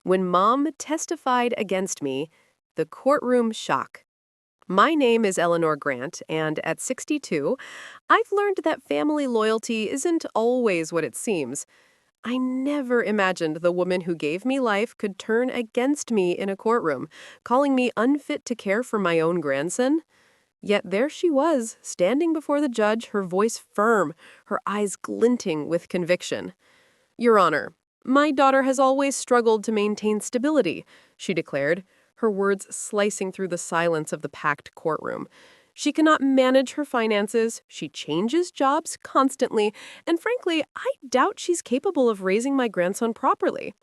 When Mom testified against me, the courtroom shock. My name is Eleanor Grant, and at 62, I've learned that family loyalty isn't always what it seems. I never imagined the woman who gave me life could turn against me in a courtroom, calling me unfit to care for my own grandson. Yet there she was, standing before the judge, her voice firm, her eyes glinting with conviction. "Your Honor, my daughter has always struggled to maintain stability," she declared, her words slicing through the silence of the packed courtroom. "She cannot manage her finances, she changes jobs constantly, and frankly, I doubt she's capable of raising my grandson properly."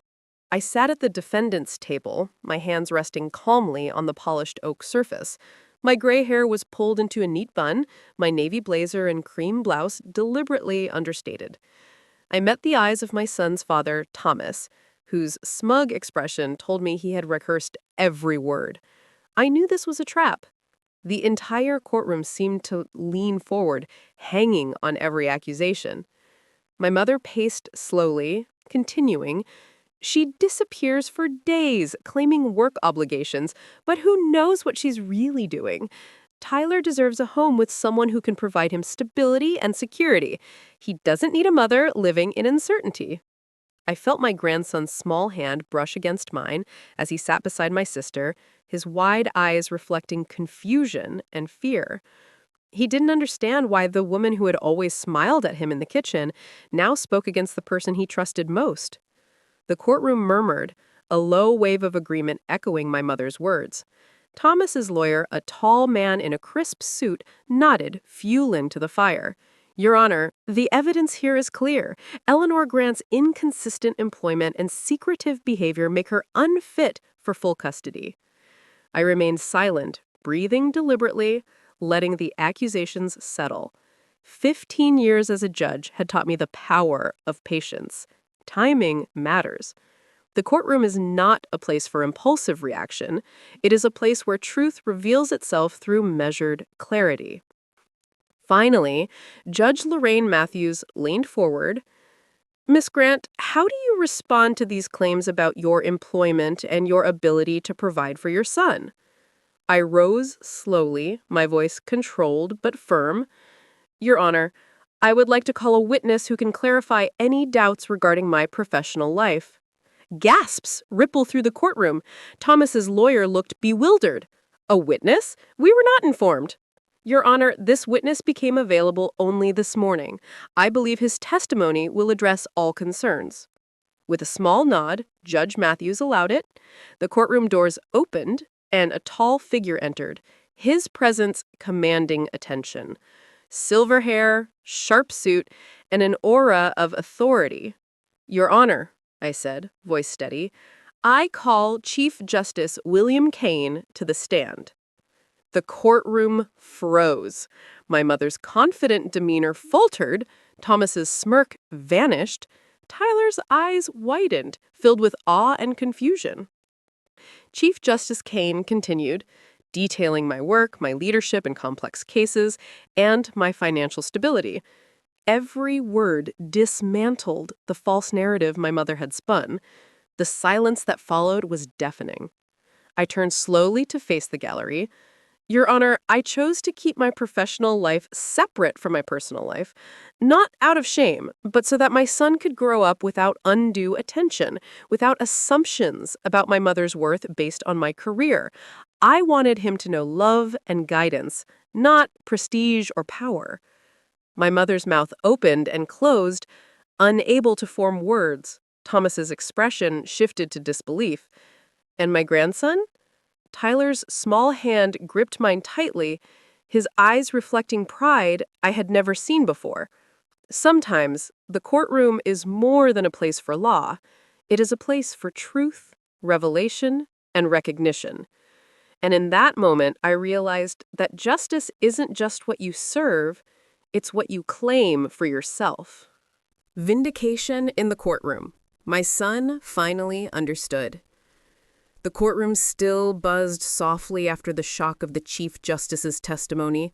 I sat at the defendant's table, my hands resting calmly on the polished oak surface. My gray hair was pulled into a neat bun, my navy blazer and cream blouse deliberately understated. I met the eyes of my son's father, Thomas, whose smug expression told me he had rehearsed every word. I knew this was a trap. The entire courtroom seemed to lean forward, hanging on every accusation. My mother paced slowly, continuing. "She disappears for days, claiming work obligations, but who knows what she's really doing? Tyler deserves a home with someone who can provide him stability and security. He doesn't need a mother living in uncertainty." I felt my grandson's small hand brush against mine as he sat beside my sister, his wide eyes reflecting confusion and fear. He didn't understand why the woman who had always smiled at him in the kitchen now spoke against the person he trusted most. The courtroom murmured, a low wave of agreement echoing my mother's words. Thomas's lawyer, a tall man in a crisp suit, nodded, fuel into the fire. "Your Honor, the evidence here is clear. Eleanor Grant's inconsistent employment and secretive behavior make her unfit for full custody." I remained silent, breathing deliberately, letting the accusations settle. 15 years as a judge had taught me the power of patience. Timing matters. The courtroom is not a place for impulsive reaction. It is a place where truth reveals itself through measured clarity. Finally, Judge Lorraine Matthews leaned forward. "Miss Grant, how do you respond to these claims about your employment and your ability to provide for your son?" I rose slowly, my voice controlled but firm. "Your Honor, I would like to call a witness who can clarify any doubts regarding my professional life." Gasps ripple through the courtroom. Thomas's lawyer looked bewildered. "A witness? We were not informed." "Your Honor, this witness became available only this morning. I believe his testimony will address all concerns." With a small nod, Judge Matthews allowed it. The courtroom doors opened, and a tall figure entered, his presence commanding attention. Silver hair, sharp suit, and an aura of authority. "Your Honor," I said, voice steady, "I call Chief Justice William Kane to the stand." The courtroom froze. My mother's confident demeanor faltered. Thomas's smirk vanished. Tyler's eyes widened, filled with awe and confusion. Chief Justice Kane continued, detailing my work, my leadership in complex cases, and my financial stability. Every word dismantled the false narrative my mother had spun. The silence that followed was deafening. I turned slowly to face the gallery. "Your Honor, I chose to keep my professional life separate from my personal life, not out of shame, but so that my son could grow up without undue attention, without assumptions about my mother's worth based on my career. I wanted him to know love and guidance, not prestige or power." My mother's mouth opened and closed, unable to form words. Thomas's expression shifted to disbelief. "And my grandson?" Tyler's small hand gripped mine tightly, his eyes reflecting pride I had never seen before. Sometimes, the courtroom is more than a place for law. It is a place for truth, revelation, and recognition. And in that moment, I realized that justice isn't just what you serve, it's what you claim for yourself. Vindication in the courtroom. My son finally understood. The courtroom still buzzed softly after the shock of the Chief Justice's testimony.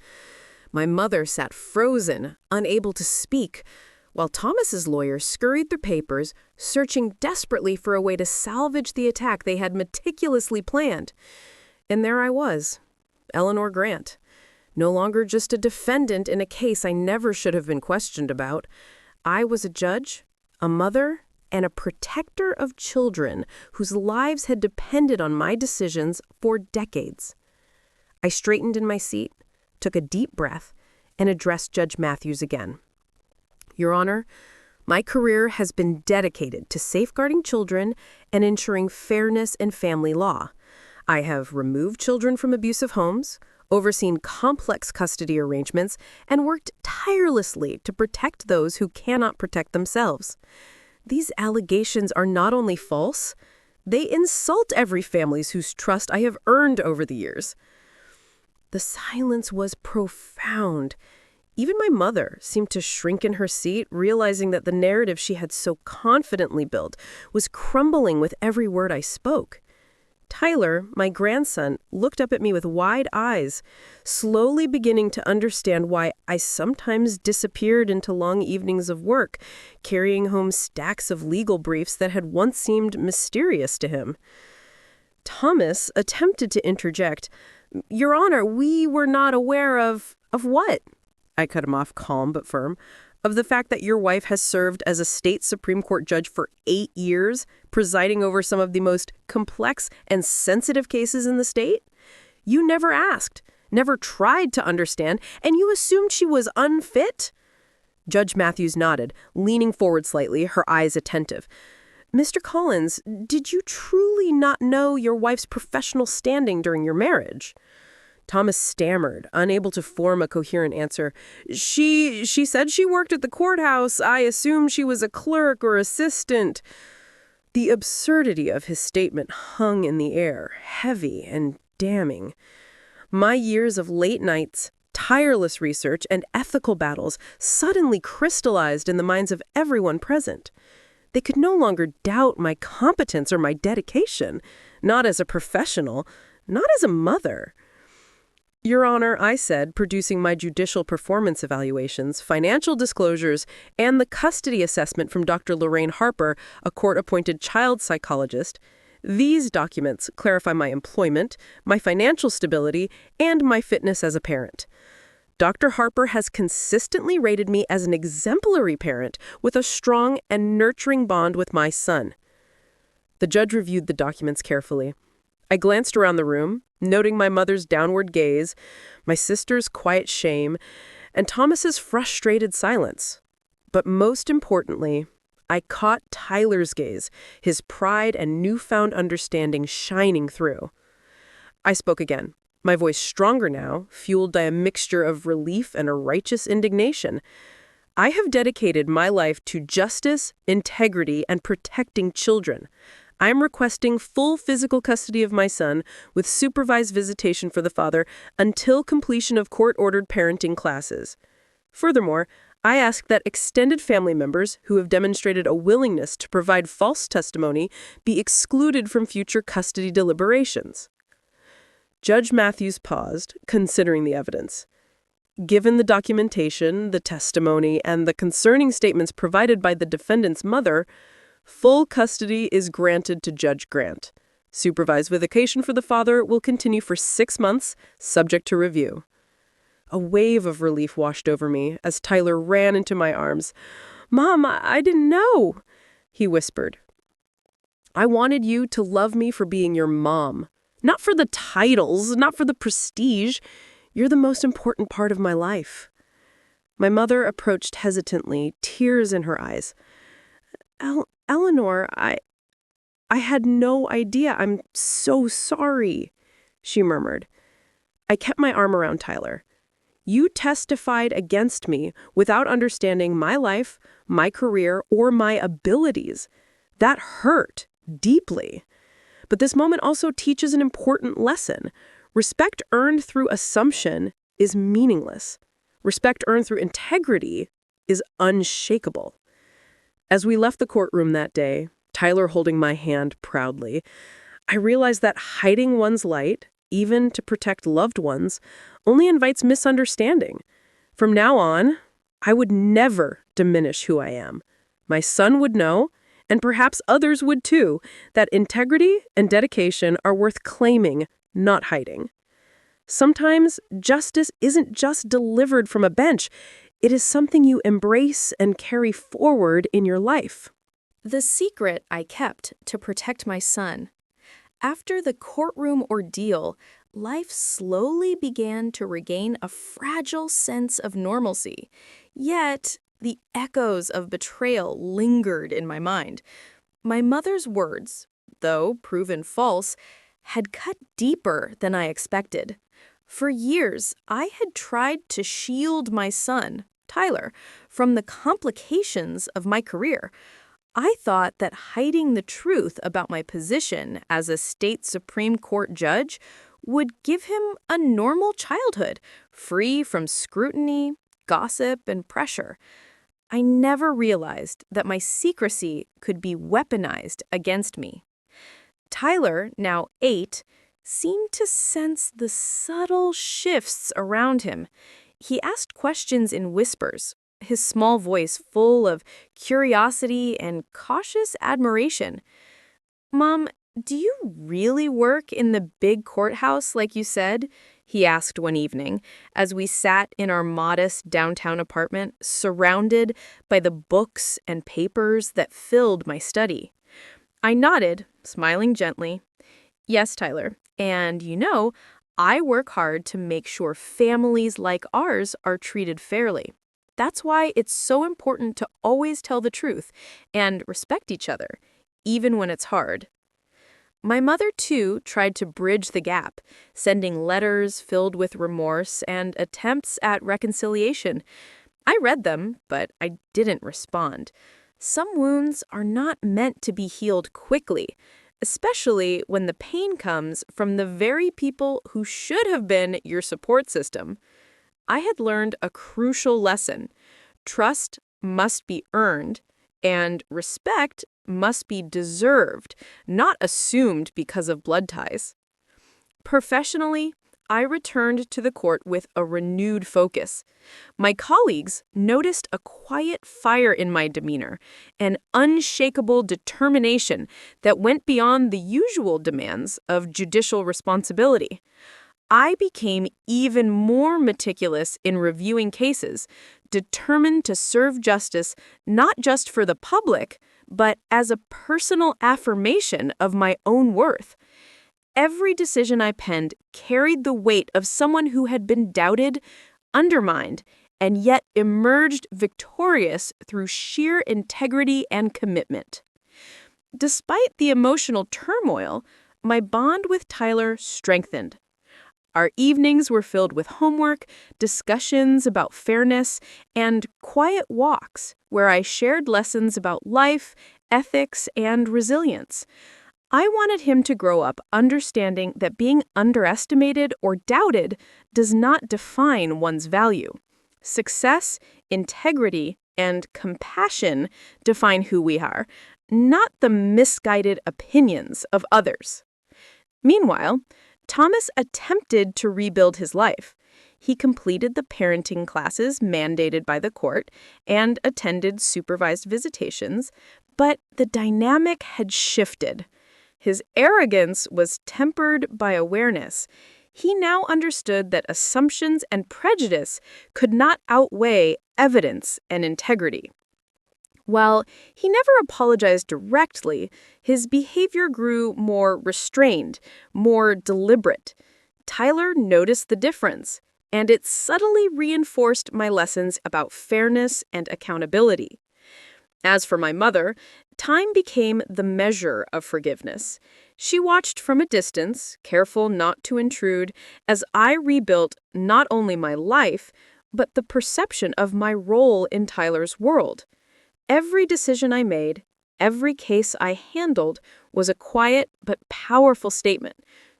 My mother sat frozen, unable to speak, while Thomas's lawyer scurried through papers, searching desperately for a way to salvage the attack they had meticulously planned. And there I was, Eleanor Grant, no longer just a defendant in a case I never should have been questioned about. I was a judge, a mother, and a protector of children whose lives had depended on my decisions for decades. I straightened in my seat, took a deep breath, and addressed Judge Matthews again. Your Honor, my career has been dedicated to safeguarding children and ensuring fairness in family law. I have removed children from abusive homes, overseen complex custody arrangements, and worked tirelessly to protect those who cannot protect themselves. These allegations are not only false, they insult every family whose trust I have earned over the years. The silence was profound. Even my mother seemed to shrink in her seat, realizing that the narrative she had so confidently built was crumbling with every word I spoke. Tyler, my grandson, looked up at me with wide eyes, slowly beginning to understand why I sometimes disappeared into long evenings of work, carrying home stacks of legal briefs that had once seemed mysterious to him. Thomas attempted to interject. Your Honor, we were not aware of what? I cut him off, calm but firm. Of the fact that your wife has served as a state Supreme Court judge for 8 years, presiding over some of the most complex and sensitive cases in the state? You never asked, never tried to understand, and you assumed she was unfit? Judge Matthews nodded, leaning forward slightly, her eyes attentive. Mr. Collins, did you truly not know your wife's professional standing during your marriage? Thomas stammered, unable to form a coherent answer. She said she worked at the courthouse. I assumed she was a clerk or assistant. The absurdity of his statement hung in the air, heavy and damning. My years of late nights, tireless research, and ethical battles suddenly crystallized in the minds of everyone present. They could no longer doubt my competence or my dedication, not as a professional, not as a mother. Your Honor, I said, producing my judicial performance evaluations, financial disclosures, and the custody assessment from Dr. Lorraine Harper, a court-appointed child psychologist. These documents clarify my employment, my financial stability, and my fitness as a parent. Dr. Harper has consistently rated me as an exemplary parent with a strong and nurturing bond with my son. The judge reviewed the documents carefully. I glanced around the room, noting my mother's downward gaze, my sister's quiet shame, and Thomas's frustrated silence. But most importantly, I caught Tyler's gaze, his pride and newfound understanding shining through. I spoke again, my voice stronger now, fueled by a mixture of relief and a righteous indignation. I have dedicated my life to justice, integrity, and protecting children. I'm requesting full physical custody of my son with supervised visitation for the father until completion of court-ordered parenting classes. Furthermore, I ask that extended family members who have demonstrated a willingness to provide false testimony be excluded from future custody deliberations. Judge Matthews paused, considering the evidence. Given the documentation, the testimony, and the concerning statements provided by the defendant's mother, full custody is granted to Judge Grant. Supervised visitation for the father will continue for 6 months, subject to review. A wave of relief washed over me as Tyler ran into my arms. Mom, I didn't know, he whispered. I wanted you to love me for being your mom. Not for the titles, not for the prestige. You're the most important part of my life. My mother approached hesitantly, tears in her eyes. Eleanor, I had no idea. I'm so sorry, she murmured. I kept my arm around Tyler. You testified against me without understanding my life, my career, or my abilities. That hurt deeply. But this moment also teaches an important lesson. Respect earned through assumption is meaningless. Respect earned through integrity is unshakable. As we left the courtroom that day, Tyler holding my hand proudly, I realized that hiding one's light, even to protect loved ones, only invites misunderstanding. From now on, I would never diminish who I am. My son would know, and perhaps others would too, that integrity and dedication are worth claiming, not hiding. Sometimes justice isn't just delivered from a bench. It is something you embrace and carry forward in your life. The secret I kept to protect my son. After the courtroom ordeal, life slowly began to regain a fragile sense of normalcy. Yet, the echoes of betrayal lingered in my mind. My mother's words, though proven false, had cut deeper than I expected. For years, I had tried to shield my son, Tyler, from the complications of my career. I thought that hiding the truth about my position as a state Supreme Court judge would give him a normal childhood, free from scrutiny, gossip, and pressure. I never realized that my secrecy could be weaponized against me. Tyler, now 8, seemed to sense the subtle shifts around him. He asked questions in whispers, his small voice full of curiosity and cautious admiration. "Mom, do you really work in the big courthouse like you said?" he asked one evening as we sat in our modest downtown apartment, surrounded by the books and papers that filled my study. I nodded, smiling gently. "Yes, Tyler, and I work hard to make sure families like ours are treated fairly. That's why it's so important to always tell the truth and respect each other, even when it's hard." My mother, too, tried to bridge the gap, sending letters filled with remorse and attempts at reconciliation. I read them, but I didn't respond. Some wounds are not meant to be healed quickly, especially when the pain comes from the very people who should have been your support system. I had learned a crucial lesson. Trust must be earned, and respect must be deserved, not assumed because of blood ties. Professionally, I returned to the court with a renewed focus. My colleagues noticed a quiet fire in my demeanor, an unshakable determination that went beyond the usual demands of judicial responsibility. I became even more meticulous in reviewing cases, determined to serve justice not just for the public, but as a personal affirmation of my own worth. Every decision I penned carried the weight of someone who had been doubted, undermined, and yet emerged victorious through sheer integrity and commitment. Despite the emotional turmoil, my bond with Tyler strengthened. Our evenings were filled with homework, discussions about fairness, and quiet walks where I shared lessons about life, ethics, and resilience. I wanted him to grow up understanding that being underestimated or doubted does not define one's value. Success, integrity, and compassion define who we are, not the misguided opinions of others. Meanwhile, Thomas attempted to rebuild his life. He completed the parenting classes mandated by the court and attended supervised visitations, but the dynamic had shifted. His arrogance was tempered by awareness. He now understood that assumptions and prejudice could not outweigh evidence and integrity. While he never apologized directly, his behavior grew more restrained, more deliberate. Tyler noticed the difference, and it subtly reinforced my lessons about fairness and accountability. As for my mother, time became the measure of forgiveness. She watched from a distance, careful not to intrude, as I rebuilt not only my life, but the perception of my role in Tyler's world. Every decision I made, every case I handled was a quiet but powerful statement.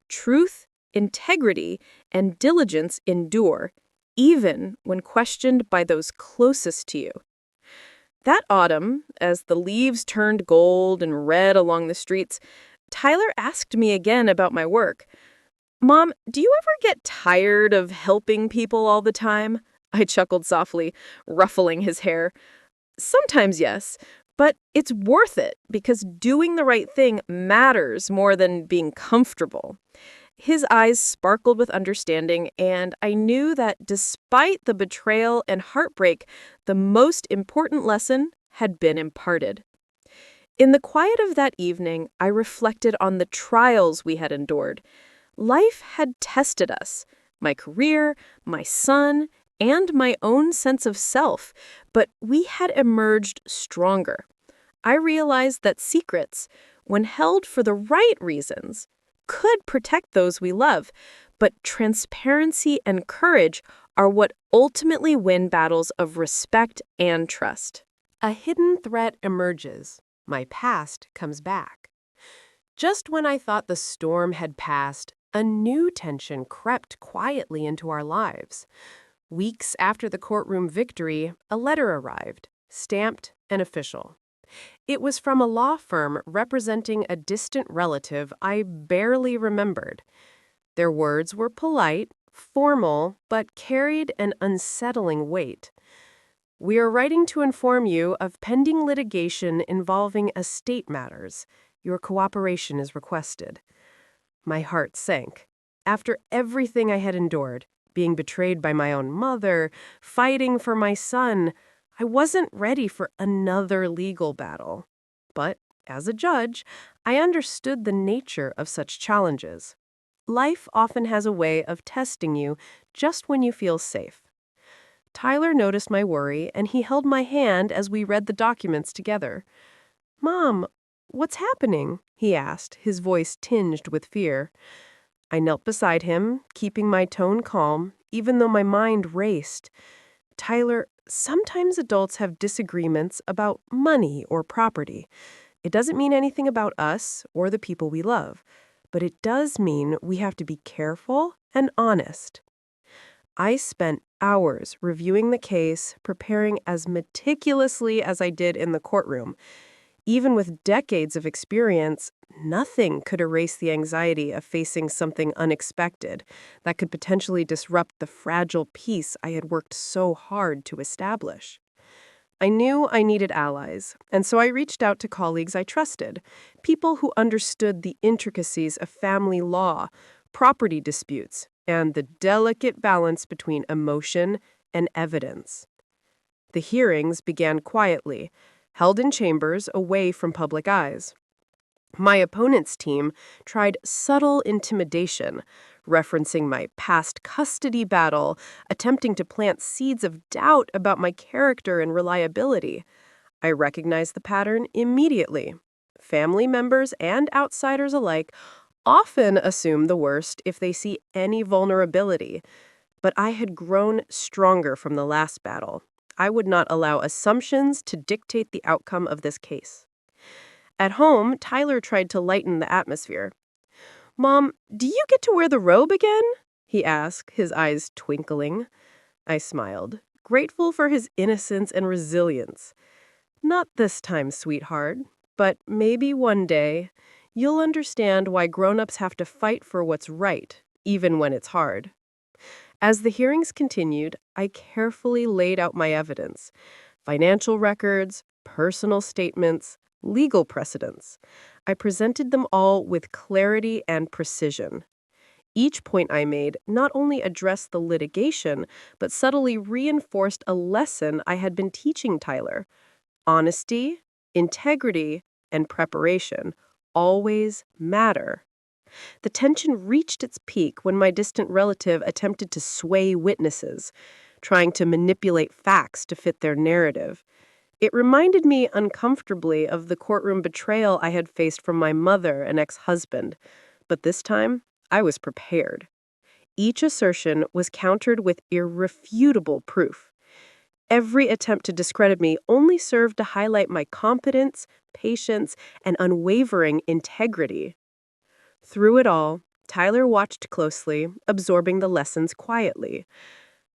Truth, integrity, and diligence endure, even when questioned by those closest to you. That autumn, as the leaves turned gold and red along the streets, Tyler asked me again about my work. "Mom, do you ever get tired of helping people all the time?" I chuckled softly, ruffling his hair. Sometimes, yes, but it's worth it because doing the right thing matters more than being comfortable. His eyes sparkled with understanding, and I knew that despite the betrayal and heartbreak, the most important lesson had been imparted. In the quiet of that evening, I reflected on the trials we had endured. Life had tested us, my career, my son, and my own sense of self, but we had emerged stronger. I realized that secrets, when held for the right reasons, could protect those we love, but transparency and courage are what ultimately win battles of respect and trust. A hidden threat emerges. My past comes back. Just when I thought the storm had passed, a new tension crept quietly into our lives. Weeks after the courtroom victory, a letter arrived, stamped and official. It was from a law firm representing a distant relative I barely remembered. Their words were polite, formal, but carried an unsettling weight. We are writing to inform you of pending litigation involving estate matters. Your cooperation is requested. My heart sank. After everything I had endured, being betrayed by my own mother, fighting for my son, I wasn't ready for another legal battle. But, as a judge, I understood the nature of such challenges. Life often has a way of testing you just when you feel safe. Tyler noticed my worry, and he held my hand as we read the documents together. "Mom, what's happening?" he asked, his voice tinged with fear. I knelt beside him, keeping my tone calm, even though my mind raced. "Tyler, sometimes adults have disagreements about money or property. It doesn't mean anything about us or the people we love, but it does mean we have to be careful and honest." I spent hours reviewing the case, preparing as meticulously as I did in the courtroom. Even with decades of experience, nothing could erase the anxiety of facing something unexpected that could potentially disrupt the fragile peace I had worked so hard to establish. I knew I needed allies, and so I reached out to colleagues I trusted, people who understood the intricacies of family law, property disputes, and the delicate balance between emotion and evidence. The hearings began quietly, held in chambers away from public eyes. My opponent's team tried subtle intimidation, referencing my past custody battle, attempting to plant seeds of doubt about my character and reliability. I recognized the pattern immediately. Family members and outsiders alike often assume the worst if they see any vulnerability, but I had grown stronger from the last battle. I would not allow assumptions to dictate the outcome of this case. At home, Tyler tried to lighten the atmosphere. "Mom, do you get to wear the robe again?" he asked, his eyes twinkling. I smiled, grateful for his innocence and resilience. "Not this time, sweetheart, but maybe one day you'll understand why grown-ups have to fight for what's right, even when it's hard." As the hearings continued, I carefully laid out my evidence: financial records, personal statements, legal precedents. I presented them all with clarity and precision. Each point I made not only addressed the litigation, but subtly reinforced a lesson I had been teaching Tyler. Honesty, integrity, and preparation always matter. The tension reached its peak when my distant relative attempted to sway witnesses, trying to manipulate facts to fit their narrative. It reminded me uncomfortably of the courtroom betrayal I had faced from my mother and ex-husband, but this time I was prepared. Each assertion was countered with irrefutable proof. Every attempt to discredit me only served to highlight my competence, patience, and unwavering integrity. Through it all, Tyler watched closely, absorbing the lessons quietly.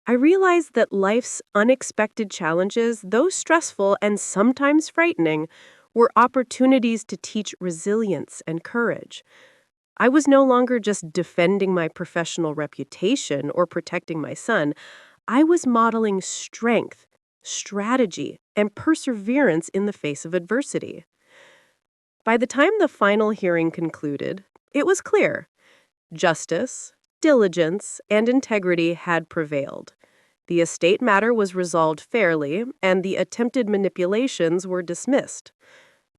I realized that life's unexpected challenges, though stressful and sometimes frightening, were opportunities to teach resilience and courage. I was no longer just defending my professional reputation or protecting my son. I was modeling strength, strategy, and perseverance in the face of adversity. By the time the final hearing concluded, it was clear. Justice, diligence, and integrity had prevailed. The estate matter was resolved fairly, and the attempted manipulations were dismissed.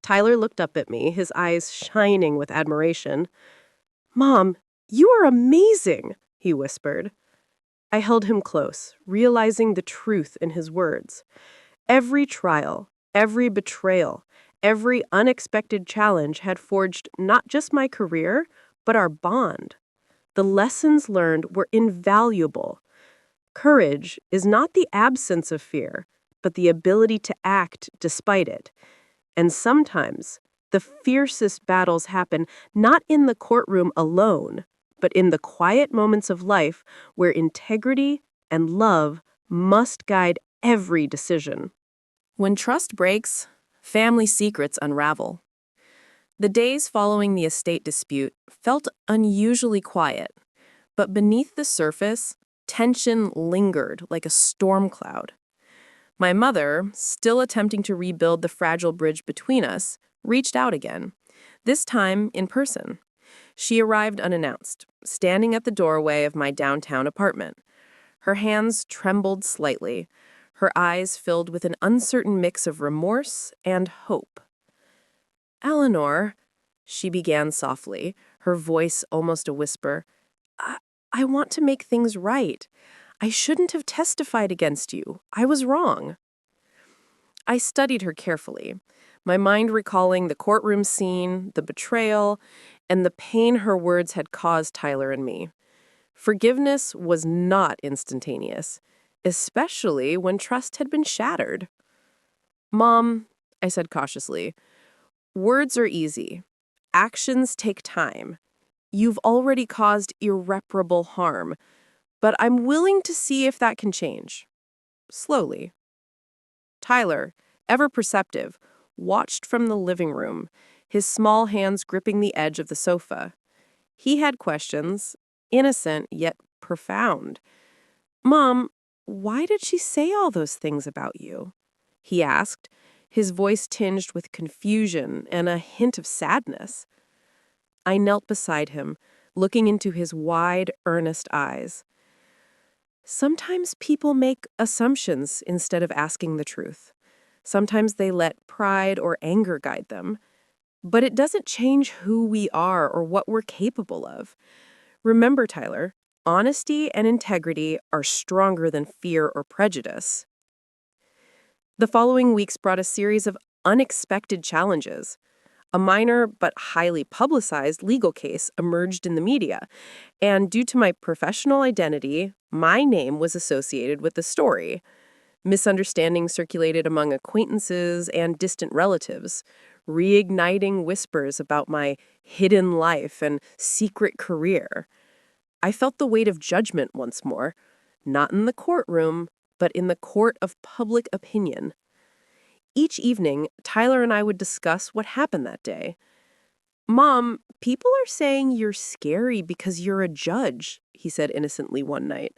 Tyler looked up at me, his eyes shining with admiration. "Mom, you are amazing," he whispered. I held him close, realizing the truth in his words. Every trial, every betrayal, every unexpected challenge had forged not just my career, but our bond. The lessons learned were invaluable. Courage is not the absence of fear, but the ability to act despite it. And sometimes, the fiercest battles happen not in the courtroom alone, but in the quiet moments of life where integrity and love must guide every decision. When trust breaks, family secrets unravel. The days following the estate dispute felt unusually quiet, but beneath the surface, tension lingered like a storm cloud. My mother, still attempting to rebuild the fragile bridge between us, reached out again, this time in person. She arrived unannounced, standing at the doorway of my downtown apartment. Her hands trembled slightly, her eyes filled with an uncertain mix of remorse and hope. "Eleanor," she began softly, her voice almost a whisper, I want to make things right. I shouldn't have testified against you. I was wrong." I studied her carefully, my mind recalling the courtroom scene, the betrayal, and the pain her words had caused Tyler and me. Forgiveness was not instantaneous, especially when trust had been shattered. "Mom," I said cautiously, "words are easy. Actions take time. You've already caused irreparable harm, but I'm willing to see if that can change. Slowly." Tyler, ever perceptive, watched from the living room, his small hands gripping the edge of the sofa. He had questions, innocent yet profound. "Mom, why did she say all those things about you?" he asked, his voice tinged with confusion and a hint of sadness. I knelt beside him, looking into his wide, earnest eyes. "Sometimes people make assumptions instead of asking the truth. Sometimes they let pride or anger guide them. But it doesn't change who we are or what we're capable of. Remember, Tyler, honesty and integrity are stronger than fear or prejudice." The following weeks brought a series of unexpected challenges. A minor but highly publicized legal case emerged in the media, and due to my professional identity, my name was associated with the story. Misunderstandings circulated among acquaintances and distant relatives, reigniting whispers about my hidden life and secret career. I felt the weight of judgment once more, not in the courtroom, but in the court of public opinion. Each evening, Tyler and I would discuss what happened that day. "Mom, people are saying you're scary because you're a judge," he said innocently one night.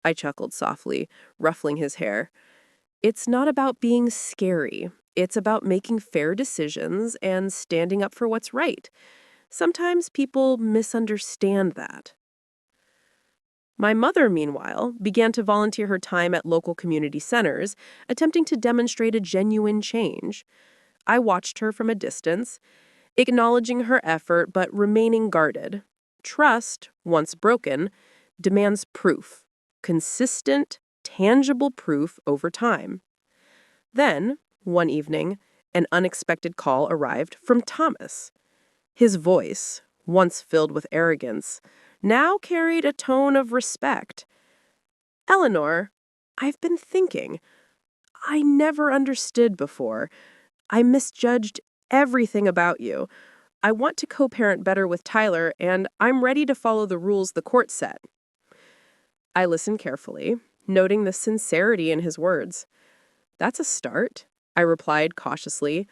I chuckled softly, ruffling his hair. "It's not about being scary. It's about making fair decisions and standing up for what's right. Sometimes people misunderstand that." My mother, meanwhile, began to volunteer her time at local community centers, attempting to demonstrate a genuine change. I watched her from a distance, acknowledging her effort but remaining guarded. Trust, once broken, demands proof, consistent, tangible proof over time. Then, one evening, an unexpected call arrived from Thomas. His voice, once filled with arrogance, now carried a tone of respect. "Eleanor, I've been thinking. I never understood before. I misjudged everything about you. I want to co-parent better with Tyler, and I'm ready to follow the rules the court set." I listened carefully, noting the sincerity in his words. "That's a start," I replied cautiously.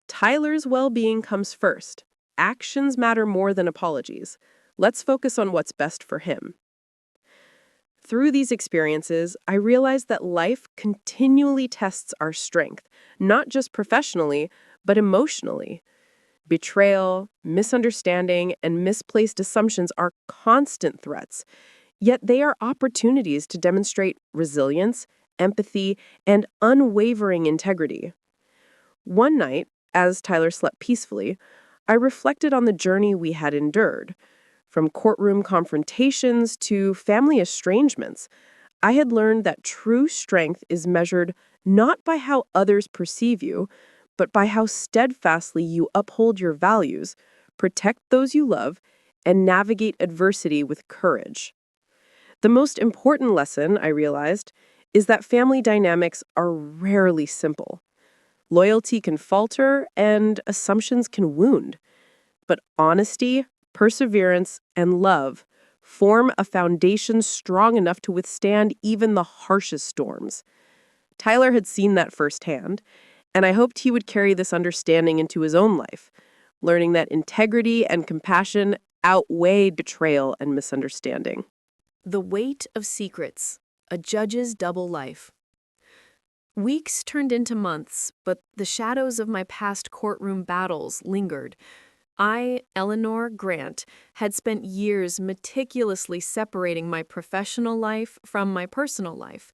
"Tyler's well-being comes first. Actions matter more than apologies. Let's focus on what's best for him." Through these experiences, I realized that life continually tests our strength, not just professionally, but emotionally. Betrayal, misunderstanding, and misplaced assumptions are constant threats, yet they are opportunities to demonstrate resilience, empathy, and unwavering integrity. One night, as Tyler slept peacefully, I reflected on the journey we had endured. From courtroom confrontations to family estrangements, I had learned that true strength is measured not by how others perceive you, but by how steadfastly you uphold your values, protect those you love, and navigate adversity with courage. The most important lesson, I realized, is that family dynamics are rarely simple. Loyalty can falter and assumptions can wound. But honesty, perseverance, and love form a foundation strong enough to withstand even the harshest storms. Tyler had seen that firsthand, and I hoped he would carry this understanding into his own life, learning that integrity and compassion outweigh betrayal and misunderstanding. The weight of secrets, a judge's double life. Weeks turned into months, but the shadows of my past courtroom battles lingered. I, Eleanor Grant, had spent years meticulously separating my professional life from my personal life,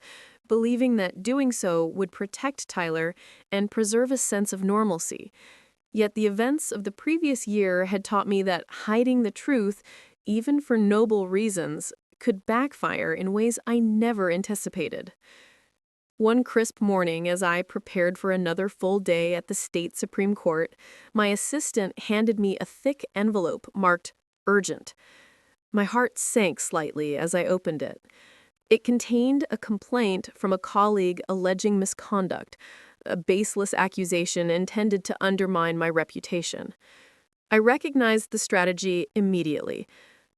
believing that doing so would protect Tyler and preserve a sense of normalcy. Yet the events of the previous year had taught me that hiding the truth, even for noble reasons, could backfire in ways I never anticipated. One crisp morning, as I prepared for another full day at the state Supreme Court, my assistant handed me a thick envelope marked urgent. My heart sank slightly as I opened it. It contained a complaint from a colleague alleging misconduct, a baseless accusation intended to undermine my reputation. I recognized the strategy immediately.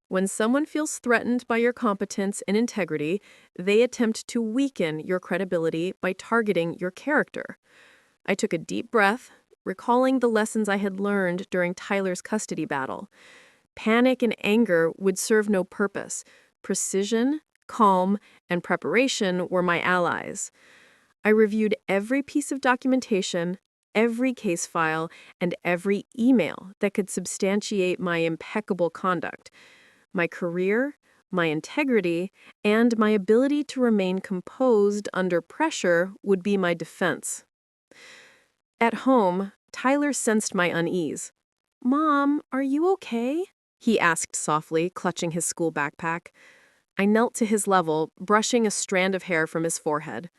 When someone feels threatened by your competence and integrity, they attempt to weaken your credibility by targeting your character. I took a deep breath, recalling the lessons I had learned during Tyler's custody battle. Panic and anger would serve no purpose. Precision, calm, and preparation were my allies. I reviewed every piece of documentation, every case file, and every email that could substantiate my impeccable conduct. My career, my integrity, and my ability to remain composed under pressure would be my defense. At home, Tyler sensed my unease. "Mom, are you okay?" he asked softly, clutching his school backpack. I knelt to his level, brushing a strand of hair from his forehead.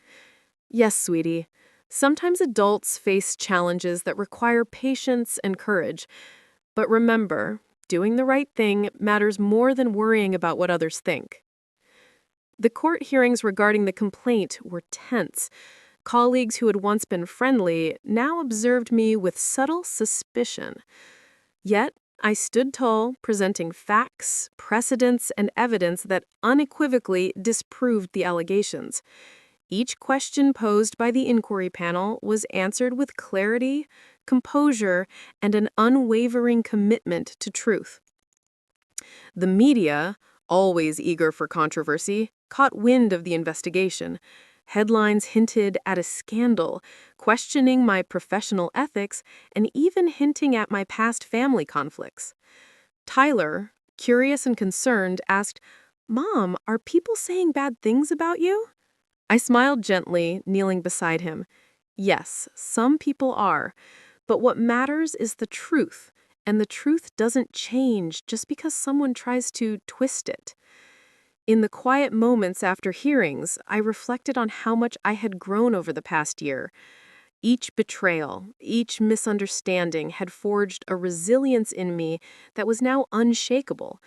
"Yes, sweetie. Sometimes adults face challenges that require patience and courage. But remember, doing the right thing matters more than worrying about what others think." The court hearings regarding the complaint were tense. Colleagues who had once been friendly now observed me with subtle suspicion. Yet, I stood tall, presenting facts, precedents, and evidence that unequivocally disproved the allegations. Each question posed by the inquiry panel was answered with clarity, composure, and an unwavering commitment to truth. The media, always eager for controversy, caught wind of the investigation. Headlines hinted at a scandal, questioning my professional ethics, and even hinting at my past family conflicts. Tyler, curious and concerned, asked, "Mom, are people saying bad things about you?" I smiled gently, kneeling beside him. "Yes, some people are, but what matters is the truth, and the truth doesn't change just because someone tries to twist it." In the quiet moments after hearings, I reflected on how much I had grown over the past year. Each betrayal, each misunderstanding had forged a resilience in me that was now unshakable.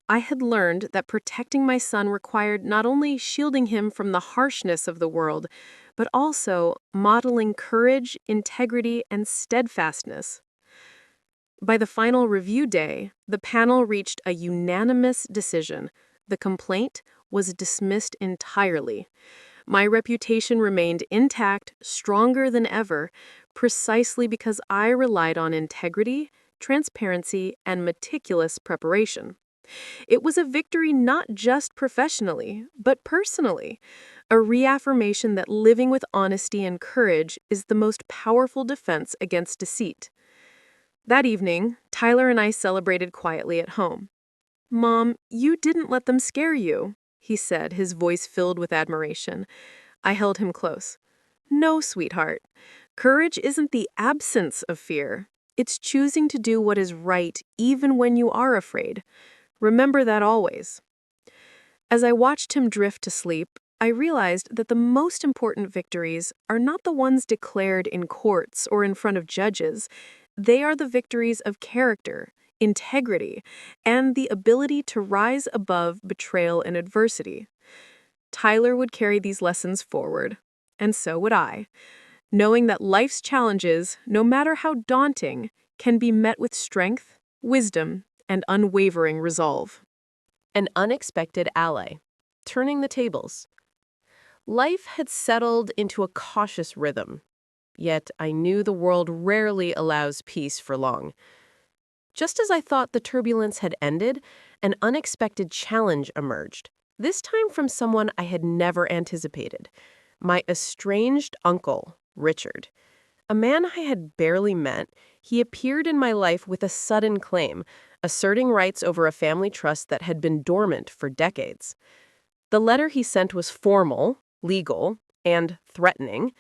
I had learned that protecting my son required not only shielding him from the harshness of the world, but also modeling courage, integrity, and steadfastness. By the final review day, the panel reached a unanimous decision. The complaint was dismissed entirely. My reputation remained intact, stronger than ever, precisely because I relied on integrity, transparency, and meticulous preparation. It was a victory not just professionally, but personally. A reaffirmation that living with honesty and courage is the most powerful defense against deceit. That evening, Tyler and I celebrated quietly at home. "Mom, you didn't let them scare you," he said, his voice filled with admiration. I held him close. "No, sweetheart. Courage isn't the absence of fear. It's choosing to do what is right even when you are afraid. Remember that always." As I watched him drift to sleep, I realized that the most important victories are not the ones declared in courts or in front of judges. They are the victories of character, integrity, and the ability to rise above betrayal and adversity. Tyler would carry these lessons forward, and so would I, knowing that life's challenges, no matter how daunting, can be met with strength, wisdom, and unwavering resolve. An unexpected ally, turning the tables. Life had settled into a cautious rhythm, yet I knew the world rarely allows peace for long. Just as I thought the turbulence had ended, an unexpected challenge emerged, this time from someone I had never anticipated, my estranged uncle, Richard. A man I had barely met, he appeared in my life with a sudden claim, asserting rights over a family trust that had been dormant for decades. The letter he sent was formal, legal, and threatening.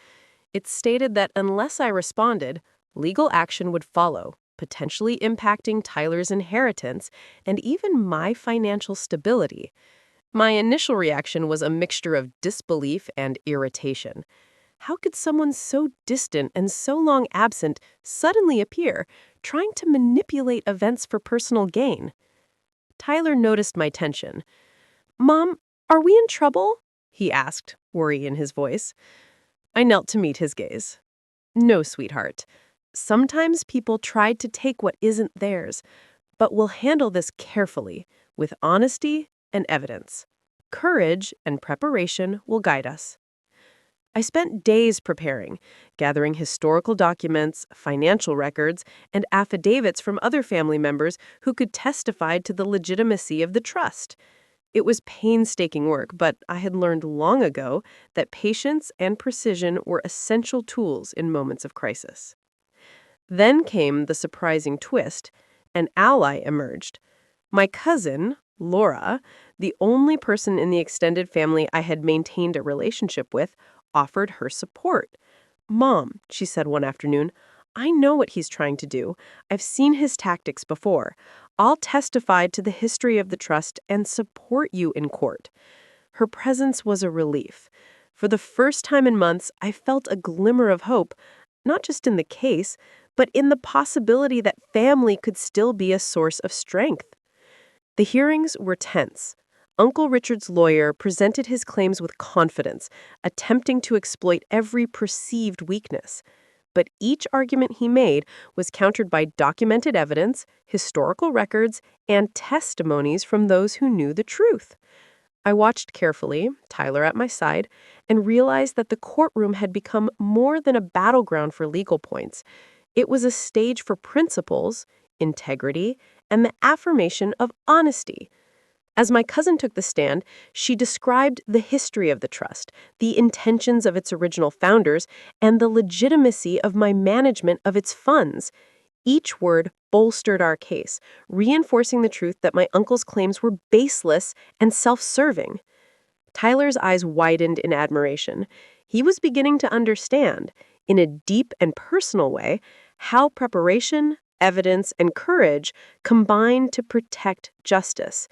It stated that unless I responded, legal action would follow, potentially impacting Tyler's inheritance and even my financial stability. My initial reaction was a mixture of disbelief and irritation. How could someone so distant and so long absent suddenly appear, trying to manipulate events for personal gain? Tyler noticed my tension. "Mom, are we in trouble?" he asked, worry in his voice. I knelt to meet his gaze. "No, sweetheart. Sometimes people try to take what isn't theirs, but we'll handle this carefully, with honesty and evidence. Courage and preparation will guide us." I spent days preparing, gathering historical documents, financial records, and affidavits from other family members who could testify to the legitimacy of the trust. It was painstaking work, but I had learned long ago that patience and precision were essential tools in moments of crisis. Then came the surprising twist. An ally emerged. My cousin, Laura, the only person in the extended family I had maintained a relationship with, offered her support. "Mom," she said one afternoon, "I know what he's trying to do. I've seen his tactics before. I'll testify to the history of the trust and support you in court." Her presence was a relief. For the first time in months, I felt a glimmer of hope, not just in the case, but in the possibility that family could still be a source of strength. The hearings were tense. Uncle Richard's lawyer presented his claims with confidence, attempting to exploit every perceived weakness. But each argument he made was countered by documented evidence, historical records, and testimonies from those who knew the truth. I watched carefully, Tyler at my side, and realized that the courtroom had become more than a battleground for legal points. It was a stage for principles, integrity, and the affirmation of honesty. As my cousin took the stand, she described the history of the trust, the intentions of its original founders, and the legitimacy of my management of its funds. Each word bolstered our case, reinforcing the truth that my uncle's claims were baseless and self-serving. Tyler's eyes widened in admiration. He was beginning to understand, in a deep and personal way, how preparation, evidence, and courage combine to protect justice.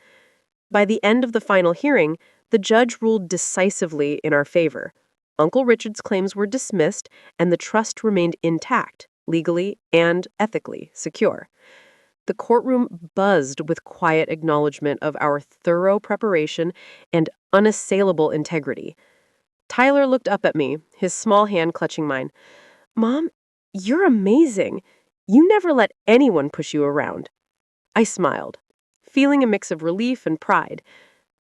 By the end of the final hearing, the judge ruled decisively in our favor. Uncle Richard's claims were dismissed, and the trust remained intact, legally and ethically secure. The courtroom buzzed with quiet acknowledgement of our thorough preparation and unassailable integrity. Tyler looked up at me, his small hand clutching mine. "Mom, you're amazing. You never let anyone push you around." I smiled, feeling a mix of relief and pride.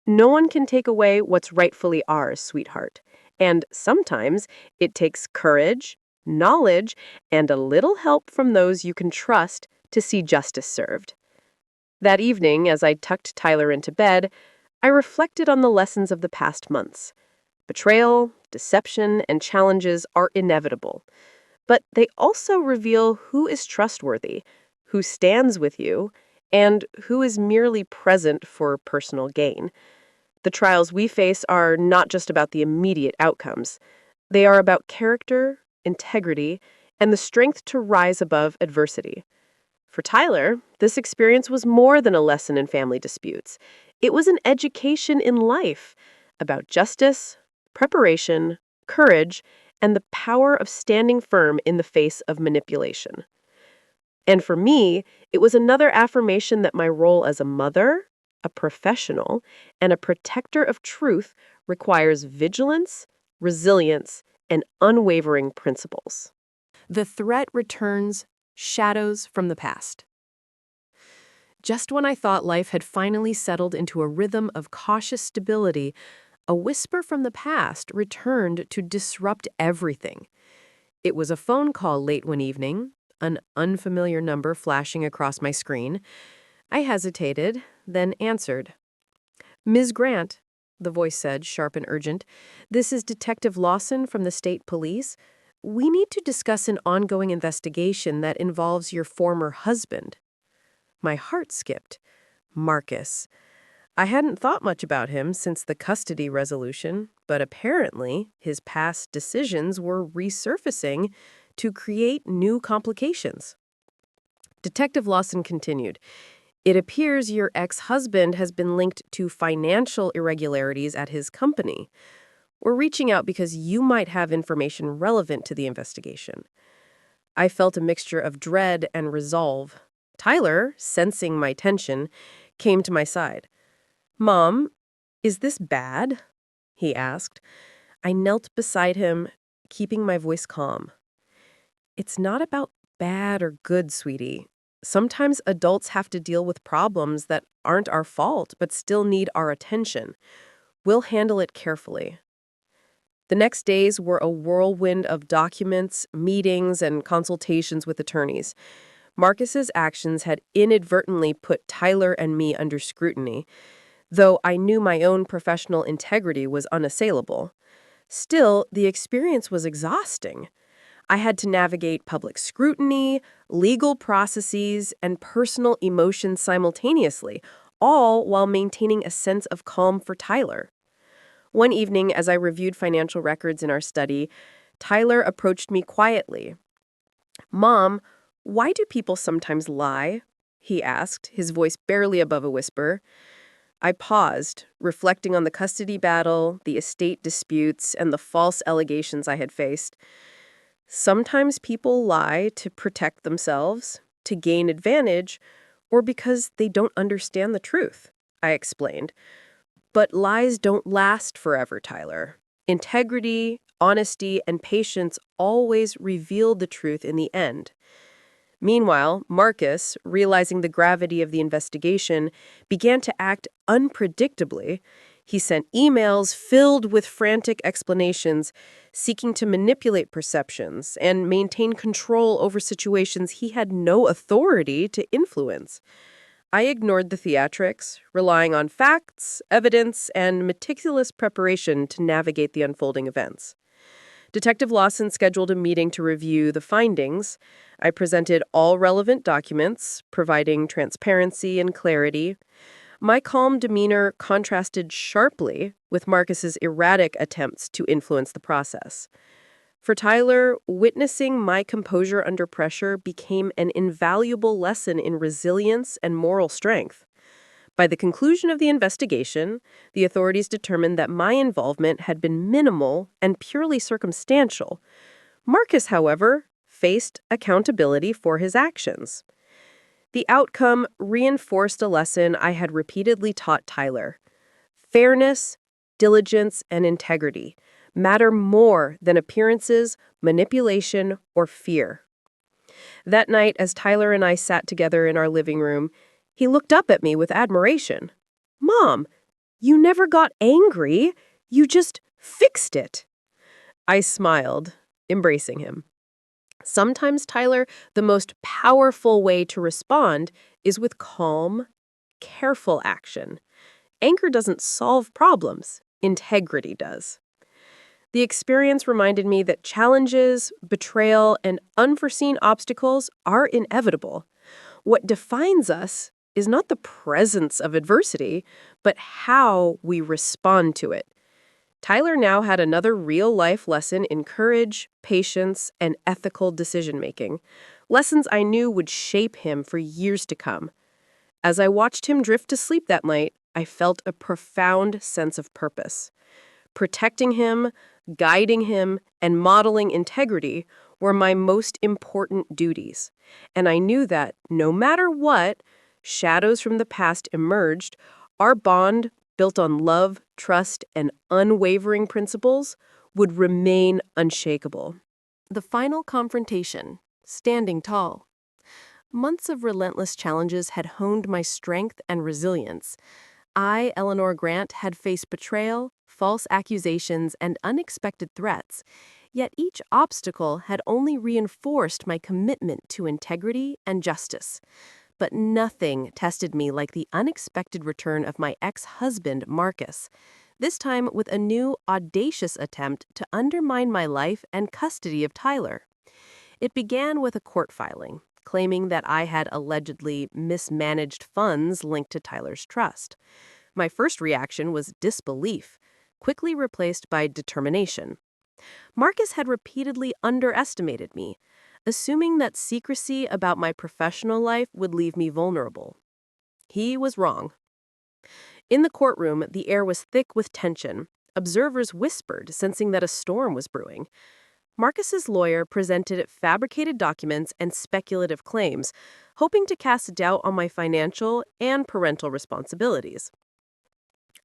No one can take away what's rightfully ours, sweetheart. And sometimes it takes courage, knowledge, and a little help from those you can trust to see justice served. That evening, as I tucked Tyler into bed, I reflected on the lessons of the past months. Betrayal, deception, and challenges are inevitable, but they also reveal who is trustworthy, who stands with you, and who is merely present for personal gain. The trials we face are not just about the immediate outcomes. They are about character, integrity, and the strength to rise above adversity. For Tyler, this experience was more than a lesson in family disputes. It was an education in life about justice, preparation, courage, and the power of standing firm in the face of manipulation. And for me, it was another affirmation that my role as a mother, a professional, and a protector of truth requires vigilance, resilience, and unwavering principles. The threat returns, shadows from the past. Just when I thought life had finally settled into a rhythm of cautious stability, a whisper from the past returned to disrupt everything. It was a phone call late one evening, an unfamiliar number flashing across my screen. I hesitated, then answered. "Ms. Grant," the voice said, sharp and urgent, "this is Detective Lawson from the State Police. We need to discuss an ongoing investigation that involves your former husband." My heart skipped. Marcus. I hadn't thought much about him since the custody resolution, but apparently his past decisions were resurfacing to create new complications. Detective Lawson continued, "It appears your ex-husband has been linked to financial irregularities at his company. We're reaching out because you might have information relevant to the investigation." I felt a mixture of dread and resolve. Tyler, sensing my tension, came to my side. "Mom, is this bad?" he asked. I knelt beside him, keeping my voice calm. "It's not about bad or good, sweetie. Sometimes adults have to deal with problems that aren't our fault but still need our attention. We'll handle it carefully." The next days were a whirlwind of documents, meetings, and consultations with attorneys. Marcus's actions had inadvertently put Tyler and me under scrutiny, though I knew my own professional integrity was unassailable. Still, the experience was exhausting. I had to navigate public scrutiny, legal processes, and personal emotions simultaneously, all while maintaining a sense of calm for Tyler. One evening, as I reviewed financial records in our study, Tyler approached me quietly. "Mom, why do people sometimes lie?" he asked, his voice barely above a whisper. I paused, reflecting on the custody battle, the estate disputes, and the false allegations I had faced. Sometimes people lie to protect themselves, to gain advantage, or because they don't understand the truth, I explained. But lies don't last forever, Tyler. Integrity, honesty, and patience always reveal the truth in the end. Meanwhile, Marcus, realizing the gravity of the investigation, began to act unpredictably. He sent emails filled with frantic explanations, seeking to manipulate perceptions and maintain control over situations he had no authority to influence. I ignored the theatrics, relying on facts, evidence, and meticulous preparation to navigate the unfolding events. Detective Lawson scheduled a meeting to review the findings. I presented all relevant documents, providing transparency and clarity. My calm demeanor contrasted sharply with Marcus's erratic attempts to influence the process. For Tyler, witnessing my composure under pressure became an invaluable lesson in resilience and moral strength. By the conclusion of the investigation, the authorities determined that my involvement had been minimal and purely circumstantial. Marcus, however, faced accountability for his actions. The outcome reinforced a lesson I had repeatedly taught Tyler. Fairness, diligence, and integrity matter more than appearances, manipulation, or fear. That night, as Tyler and I sat together in our living room, he looked up at me with admiration. "Mom, you never got angry. You just fixed it." I smiled, embracing him. Sometimes, Tyler, the most powerful way to respond is with calm, careful action. Anger doesn't solve problems, integrity does. The experience reminded me that challenges, betrayal, and unforeseen obstacles are inevitable. What defines us is not the presence of adversity, but how we respond to it. Tyler now had another real-life lesson in courage, patience, and ethical decision-making. Lessons I knew would shape him for years to come. As I watched him drift to sleep that night, I felt a profound sense of purpose. Protecting him, guiding him, and modeling integrity were my most important duties. And I knew that, no matter what, shadows from the past emerged, our bond, built on love, trust, and unwavering principles, would remain unshakable. The final confrontation, standing tall. Months of relentless challenges had honed my strength and resilience. I, Eleanor Grant, had faced betrayal, false accusations, and unexpected threats. Yet each obstacle had only reinforced my commitment to integrity and justice. But nothing tested me like the unexpected return of my ex-husband, Marcus, this time with a new, audacious attempt to undermine my life and custody of Tyler. It began with a court filing, claiming that I had allegedly mismanaged funds linked to Tyler's trust. My first reaction was disbelief, quickly replaced by determination. Marcus had repeatedly underestimated me, assuming that secrecy about my professional life would leave me vulnerable. He was wrong. In the courtroom, the air was thick with tension. Observers whispered, sensing that a storm was brewing. Marcus's lawyer presented fabricated documents and speculative claims, hoping to cast doubt on my financial and parental responsibilities.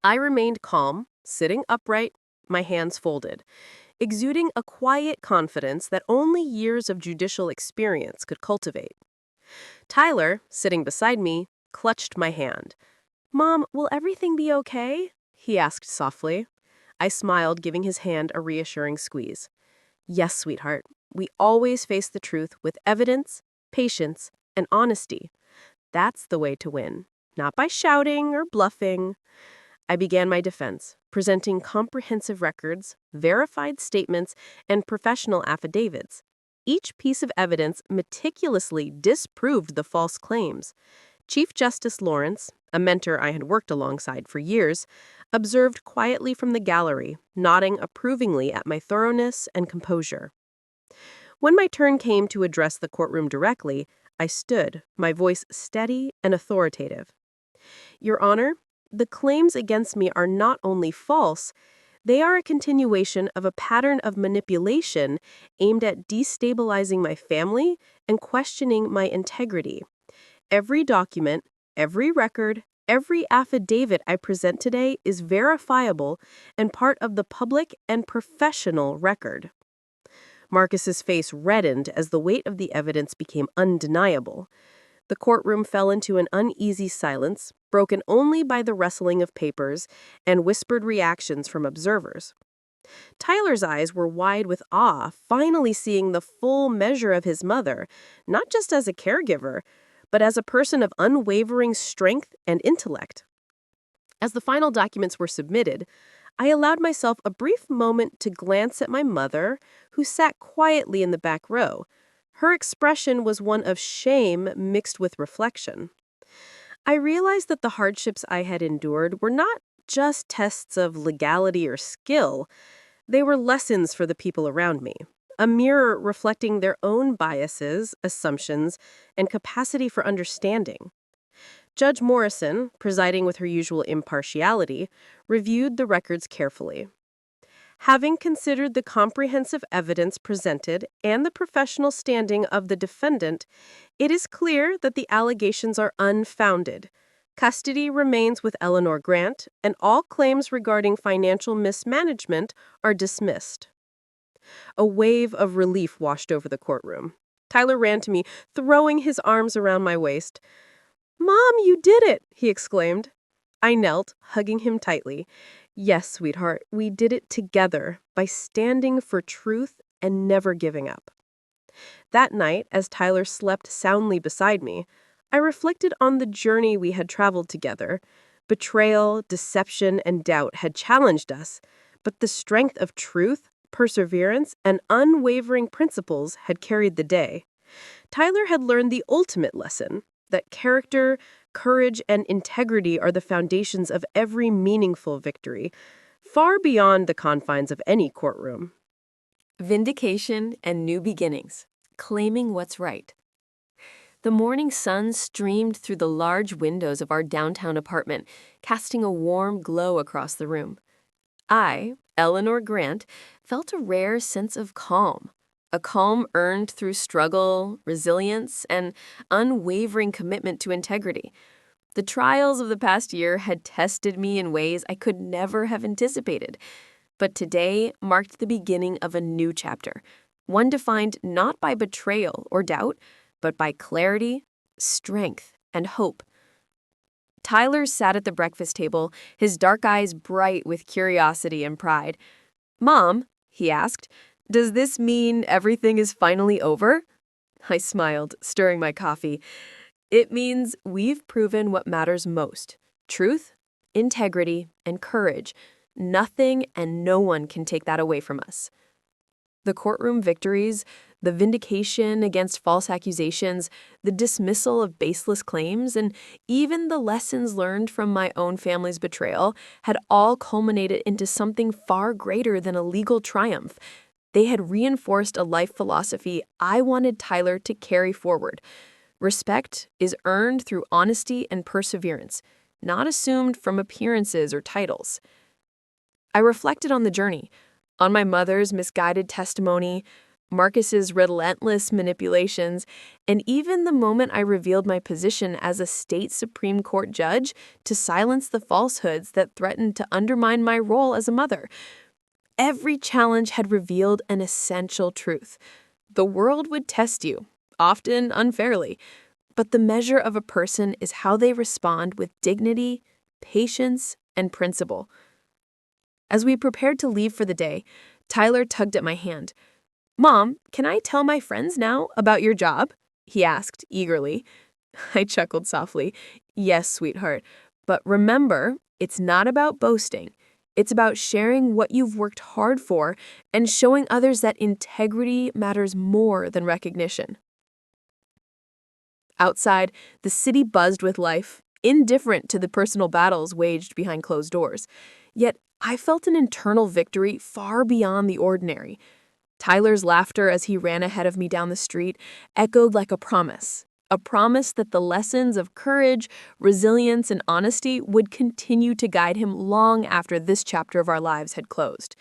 I remained calm, sitting upright, my hands folded, exuding a quiet confidence that only years of judicial experience could cultivate. Tyler, sitting beside me, clutched my hand. "Mom, will everything be okay?" he asked softly. I smiled, giving his hand a reassuring squeeze. "Yes, sweetheart, we always face the truth with evidence, patience, and honesty. That's the way to win, not by shouting or bluffing." I began my defense, presenting comprehensive records, verified statements, and professional affidavits. Each piece of evidence meticulously disproved the false claims. Chief Justice Lawrence, a mentor I had worked alongside for years, observed quietly from the gallery, nodding approvingly at my thoroughness and composure. When my turn came to address the courtroom directly, I stood, my voice steady and authoritative. "Your Honor, the claims against me are not only false, they are a continuation of a pattern of manipulation aimed at destabilizing my family and questioning my integrity. Every document, every record, every affidavit I present today is verifiable and part of the public and professional record." Marcus's face reddened as the weight of the evidence became undeniable. The courtroom fell into an uneasy silence, broken only by the rustling of papers and whispered reactions from observers. Tyler's eyes were wide with awe, finally seeing the full measure of his mother, not just as a caregiver, but as a person of unwavering strength and intellect. As the final documents were submitted, I allowed myself a brief moment to glance at my mother, who sat quietly in the back row. Her expression was one of shame mixed with reflection. I realized that the hardships I had endured were not just tests of legality or skill. They were lessons for the people around me, a mirror reflecting their own biases, assumptions, and capacity for understanding. Judge Morrison, presiding with her usual impartiality, reviewed the records carefully. Having considered the comprehensive evidence presented and the professional standing of the defendant, it is clear that the allegations are unfounded. Custody remains with Eleanor Grant, and all claims regarding financial mismanagement are dismissed. A wave of relief washed over the courtroom. Tyler ran to me, throwing his arms around my waist. "Mom, you did it!" he exclaimed. I knelt, hugging him tightly. "Yes, sweetheart, we did it together by standing for truth and never giving up." That night, as Tyler slept soundly beside me, I reflected on the journey we had traveled together. Betrayal, deception, and doubt had challenged us, but the strength of truth, perseverance, and unwavering principles had carried the day. Tyler had learned the ultimate lesson that character, courage, and integrity are the foundations of every meaningful victory, far beyond the confines of any courtroom. Vindication and new beginnings. Claiming what's right. The morning sun streamed through the large windows of our downtown apartment, casting a warm glow across the room. I, Eleanor Grant, felt a rare sense of calm. A calm earned through struggle, resilience, and unwavering commitment to integrity. The trials of the past year had tested me in ways I could never have anticipated. But today marked the beginning of a new chapter, one defined not by betrayal or doubt, but by clarity, strength, and hope. Tyler sat at the breakfast table, his dark eyes bright with curiosity and pride. "Mom," he asked, "does this mean everything is finally over?" I smiled, stirring my coffee. "It means we've proven what matters most: truth, integrity, and courage. Nothing and no one can take that away from us." The courtroom victories, the vindication against false accusations, the dismissal of baseless claims, and even the lessons learned from my own family's betrayal had all culminated into something far greater than a legal triumph. They had reinforced a life philosophy I wanted Tyler to carry forward. Respect is earned through honesty and perseverance, not assumed from appearances or titles. I reflected on the journey, on my mother's misguided testimony, Marcus's relentless manipulations, and even the moment I revealed my position as a state Supreme Court judge to silence the falsehoods that threatened to undermine my role as a mother. Every challenge had revealed an essential truth. The world would test you, often unfairly, but the measure of a person is how they respond with dignity, patience, and principle. As we prepared to leave for the day, Tyler tugged at my hand. "Mom, can I tell my friends now about your job?" he asked eagerly. I chuckled softly. "Yes, sweetheart, but remember, it's not about boasting. It's about sharing what you've worked hard for and showing others that integrity matters more than recognition." Outside, the city buzzed with life, indifferent to the personal battles waged behind closed doors. Yet I felt an internal victory far beyond the ordinary. Tyler's laughter as he ran ahead of me down the street echoed like a promise that the lessons of courage, resilience, and honesty would continue to guide him long after this chapter of our lives had closed.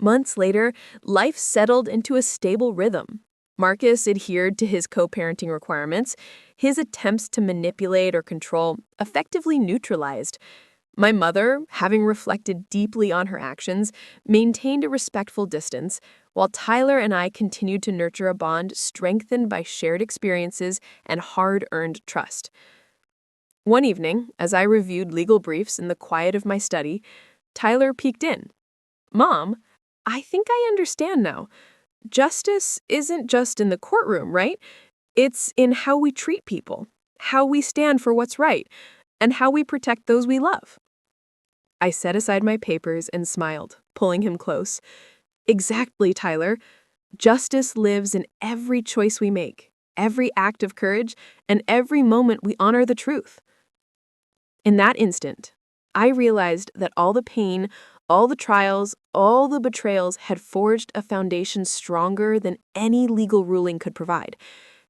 Months later, life settled into a stable rhythm. Marcus adhered to his co-parenting requirements. His attempts to manipulate or control effectively neutralized. My mother, having reflected deeply on her actions, maintained a respectful distance, while Tyler and I continued to nurture a bond strengthened by shared experiences and hard-earned trust. One evening, as I reviewed legal briefs in the quiet of my study, Tyler peeked in. "Mom, I think I understand now. Justice isn't just in the courtroom, right? It's in how we treat people, how we stand for what's right, and how we protect those we love." I set aside my papers and smiled, pulling him close. "Exactly, Tyler. Justice lives in every choice we make, every act of courage, and every moment we honor the truth." In that instant, I realized that all the pain, all the trials, all the betrayals had forged a foundation stronger than any legal ruling could provide.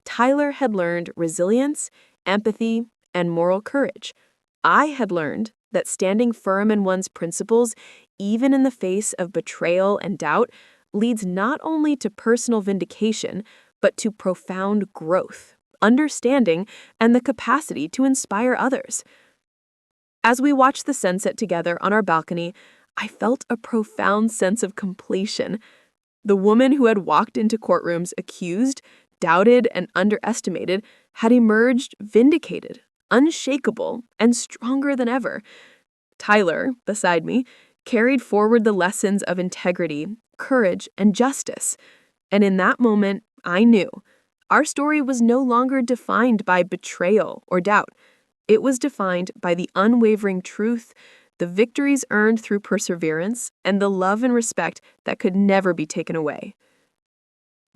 Tyler had learned resilience, empathy, and moral courage. I had learned that standing firm in one's principles, even in the face of betrayal and doubt, leads not only to personal vindication, but to profound growth, understanding, and the capacity to inspire others. As we watched the sunset together on our balcony, I felt a profound sense of completion. The woman who had walked into courtrooms accused, doubted, and underestimated had emerged vindicated, unshakable, and stronger than ever. Tyler, beside me, carried forward the lessons of integrity, courage, and justice. And in that moment, I knew Our story was no longer defined by betrayal or doubt. It was defined by the unwavering truth, the victories earned through perseverance, and the love and respect that could never be taken away.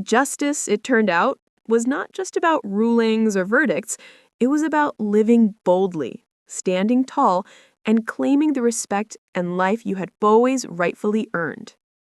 Justice, it turned out, was not just about rulings or verdicts. It was about living boldly, standing tall, and claiming the respect and life you had always rightfully earned.